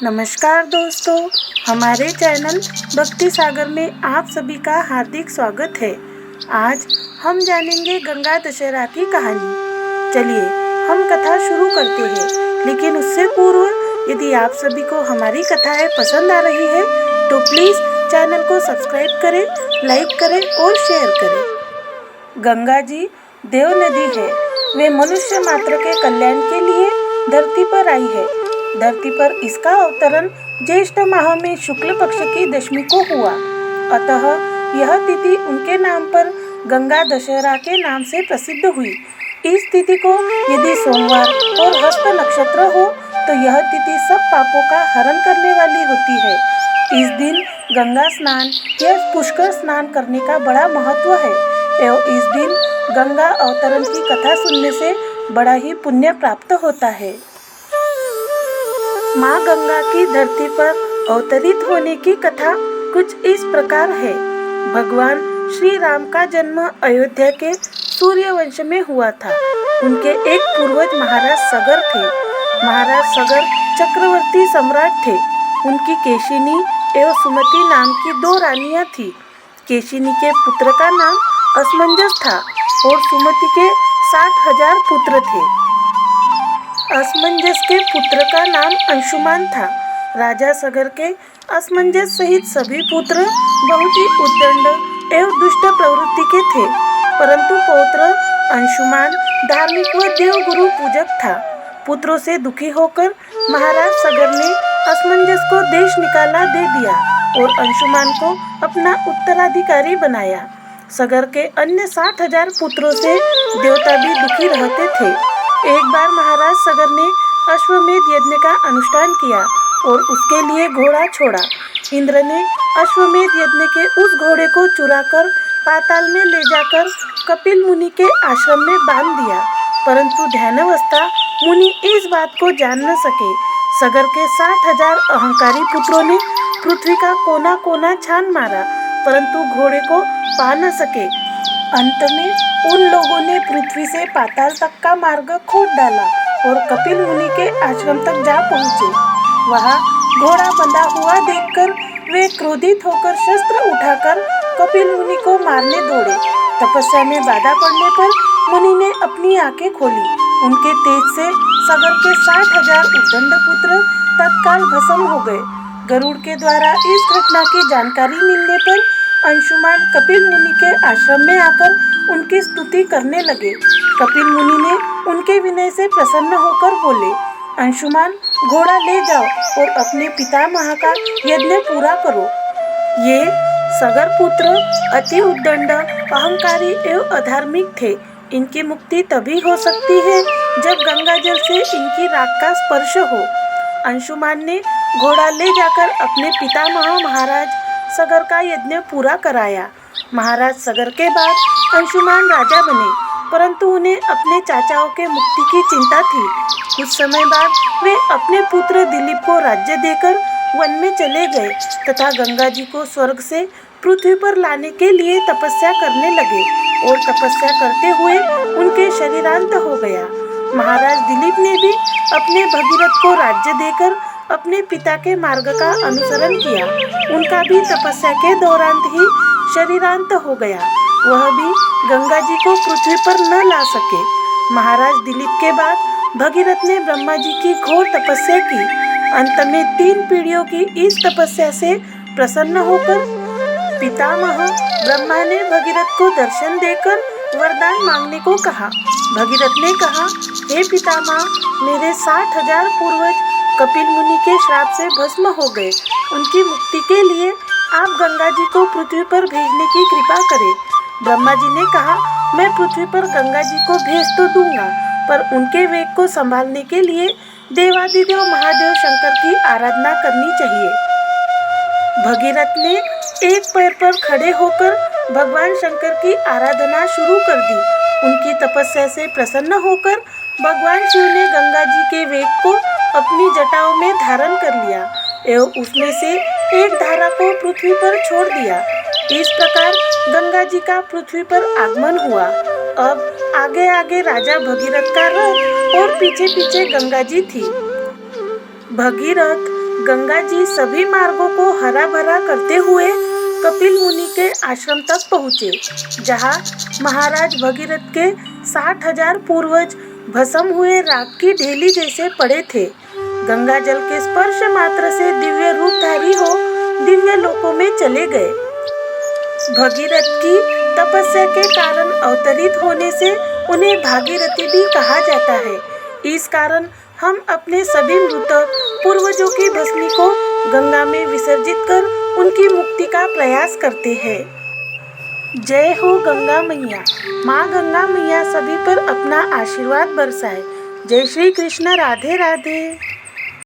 नमस्कार दोस्तों, हमारे चैनल भक्ति सागर में आप सभी का हार्दिक स्वागत है। आज हम जानेंगे गंगा दशहरा की कहानी। चलिए हम कथा शुरू करते हैं, लेकिन उससे पूर्व यदि आप सभी को हमारी कथाएं पसंद आ रही है तो प्लीज़ चैनल को सब्सक्राइब करें, लाइक करें और शेयर करें। गंगा जी देव नदी है। वे मनुष्य मात्र के कल्याण के लिए धरती पर आई है। धरती पर इसका अवतरण ज्येष्ठ माह में शुक्ल पक्ष की दशमी को हुआ, अतः यह तिथि उनके नाम पर गंगा दशहरा के नाम से प्रसिद्ध हुई। इस तिथि को यदि सोमवार और हस्त नक्षत्र हो तो यह तिथि सब पापों का हरण करने वाली होती है। इस दिन गंगा स्नान या पुष्कर स्नान करने का बड़ा महत्व है एवं इस दिन गंगा अवतरण की कथा सुनने से बड़ा ही पुण्य प्राप्त होता है। माँ गंगा की धरती पर अवतरित होने की कथा कुछ इस प्रकार है। भगवान श्री राम का जन्म अयोध्या के सूर्यवंश में हुआ था। उनके एक पूर्वज महाराज सगर थे। महाराज सगर चक्रवर्ती सम्राट थे। उनकी केशिनी एवं सुमति नाम की दो रानियां थीं। केशिनी के पुत्र का नाम असमंजस था और सुमति के 60,000 पुत्र थे। असमंजस के पुत्र का नाम अंशुमान था। राजा सगर के असमंजस सहित सभी पुत्र बहुत ही उद्दंड एवं दुष्ट प्रवृत्ति के थे, परंतु पौत्र अंशुमान धार्मिक व देवगुरु पूजक था। पुत्रों से दुखी होकर महाराज सगर ने असमंजस को देश निकाला दे दिया और अंशुमान को अपना उत्तराधिकारी बनाया। सगर के अन्य 60,000 पुत्रों से देवता भी दुखी रहते थे। एक बार महाराज सगर ने अश्वमेध यज्ञ का अनुष्ठान किया और उसके लिए घोड़ा छोड़ा। इंद्र ने अश्वमेध यज्ञ के उस घोड़े को चुराकर पाताल में ले जाकर कपिल मुनि के आश्रम में बांध दिया, परंतु ध्यानावस्था मुनि इस बात को जान न सके। सगर के 60,000 अहंकारी पुत्रों ने पृथ्वी का कोना कोना छान मारा, परंतु घोड़े को पा न सके। अंत में उन लोगों ने पृथ्वी से पाताल तक का मार्ग खोद डाला और कपिल मुनि के आश्रम तक जा पहुँचे। वहाँ घोड़ा बंधा हुआ देखकर वे क्रोधित होकर शस्त्र उठाकर कपिल मुनि को मारने दौड़े। तपस्या में बाधा पड़ने पर मुनि ने अपनी आंखें खोली। उनके तेज से सगर के 60,000 उद्दंड पुत्र तत्काल भस्म हो गए। गरुड़ के द्वारा इस घटना की जानकारी मिलने पर अंशुमान कपिल मुनि के आश्रम में आकर उनकी स्तुति करने लगे। कपिल मुनि ने उनके विनय से प्रसन्न होकर बोले, अंशुमान घोड़ा ले जाओ और अपने पितामह का यज्ञ पूरा करो। ये सगर पुत्र अति उद्दंड, अहंकारी एवं अधार्मिक थे। इनकी मुक्ति तभी हो सकती है जब गंगा जल से इनकी राख का स्पर्श हो। अंशुमान ने घोड़ा ले जाकर अपने पितामह महाराज सगर का यज्ञ पूरा कराया। महाराज सगर के बाद अंशुमान राजा बने, परंतु उन्हें अपने चाचाओं के मुक्ति की चिंता थी। कुछ समय बाद वे अपने पुत्र दिलीप को राज्य देकर वन में चले गए तथा गंगा जी को स्वर्ग से पृथ्वी पर लाने के लिए तपस्या करने लगे और तपस्या करते हुए उनके शरीरांत हो गया। महाराज दिलीप ने भी अपने भगीरथ को राज्य देकर अपने पिता के मार्ग का अनुसरण किया। उनका भी तपस्या के दौरान ही शरीरांत हो गया। वह भी गंगा जी को पृथ्वी पर न ला सके। महाराज दिलीप के बाद भगीरथ ने ब्रह्मा जी की घोर तपस्या की। अंत में 3 पीढ़ियों की इस तपस्या से प्रसन्न होकर पितामह ब्रह्मा ने भगीरथ को दर्शन देकर वरदान मांगने को कहा। भगीरथ ने कहा, हे पितामह, मेरे 60,000 पूर्वज कपिल मुनि के श्राप से भस्म हो गए। उनकी मुक्ति के लिए आप गंगा जी को पृथ्वी पर भेजने की कृपा करें। ब्रह्मा जी ने कहा, मैं पृथ्वी पर गंगा जी को भेज तो दूंगा, पर उनके वेग को संभालने के लिए देवादिदेव महादेव शंकर की आराधना करनी चाहिए। भगीरथ ने एक पैर पर खड़े होकर भगवान शंकर की आराधना शुरू कर दी। उनकी तपस्या से प्रसन्न होकर भगवान शिव ने गंगा जी के वेग को अपनी जटाओं में धारण कर लिया एवं उसमें से एक धारा को पृथ्वी पर छोड़ दिया। इस प्रकार गंगा जी का पृथ्वी पर आगमन हुआ। अब आगे आगे राजा भगीरथ का रथ और पीछे पीछे गंगा जी थी। भगीरथ गंगा जी सभी मार्गों को हरा भरा करते हुए कपिल मुनि के आश्रम तक पहुँचे, जहाँ महाराज भगीरथ के 60,000 पूर्वज भस्म हुए राख की ढेली जैसे पड़े थे। गंगा जल के स्पर्श मात्र से दिव्य रूपधारी हो दिव्य लोकों में चले गए। भगीरथ की तपस्या के कारण अवतरित होने से उन्हें भागीरथी भी कहा जाता है। इस कारण हम अपने सभी मृतक पूर्वजों की भस्मी को गंगा में विसर्जित कर उनकी मुक्ति का प्रयास करते हैं। जय हो गंगा मैया। माँ गंगा मैया सभी पर अपना आशीर्वाद बरसाए। जय श्री कृष्ण। राधे राधे।